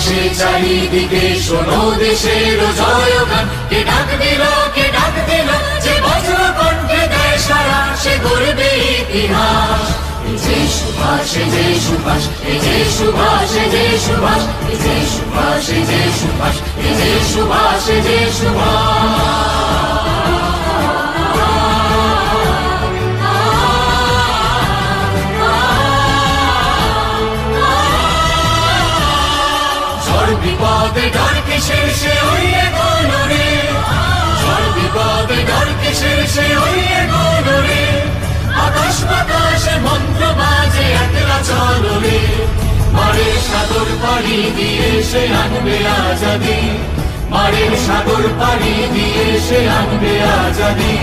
আকাশে চারিদিকে শোনো দেশের জয়গান, কে ডাক দিল যে বজ্র কণ্ঠে দেয় সারা, সে গর্বে ইতিহাস। এই যে সুভাষ, এই যে সুভাষ, এই যে সুভাষ, এই যে সুভাষ, এই যে সুভাষ, এই যে সুভাষ, এই যে সুভাষ, এই যে সুভাষ। বিপদে ডর কিসের, সে হইয়ে গোলরে, ঝড় বিপদে ডর কিসের, সে হইয়ে গোলরে। আকাশ বাতাসে মন্ত্র বাজে একলা চলরে, মারের সাগর পাড়ি দিয়ে সে আনবে আজাদি, মারের সাগর পাড়ি দিয়ে সে আনবে আজাদি।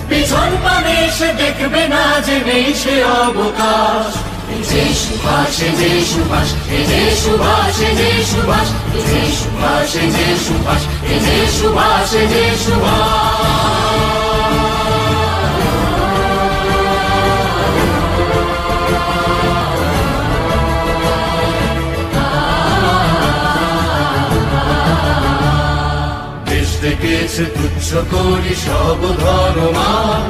পিছন পানে সে দেখবে না যে নেই সে অবকাশ। এই যে সুভাষ, এই যে সুভাষ, এই যে সুভাষ, এই যে সুভাষ, এই যে সুভাষ, এই যে সুভাষ, এই যে সুভাষ, এই যে সুভাষ। দেশ দেখেছে তুচ্ছ করি সব ধর্মমান,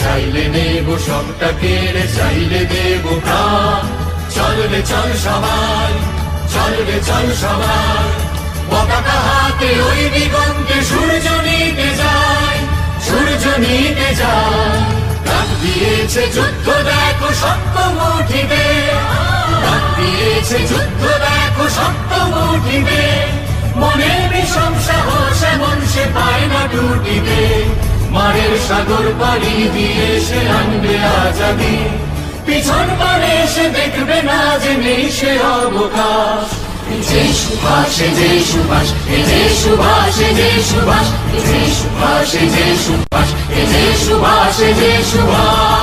চাইলে নেব সবটা কেড়ে, চাইলে দেব প্রাণ। চল রে চল সবাই, চল রে চল সবাই, পতাকা হাতে ওই দিগন্তে সূর্য নিতে যায়, সূর্য নিতে যায়। ডাক দিয়েছে যুদ্ধ দেখো শক্ত মুঠিতে, ডাক দিয়েছে যুদ্ধ দেখো শক্ত মুঠিতে। মনের বিষম সাহস এমন সে পায় না টুটিতে, মারের সাগর পাড়ি দিয়ে সে আনবে আজাদি। পিছন পানে সে দেখবে না যে নেই সে অবকাশ। এই যে সুভাষ, এই যে সুভাষ, এই যে সুভাষ, এই যে সুভাষ, এই যে সুভাষ, এই যে সুভাষ, এই যে সুভাষ, এই যে সুভাষ।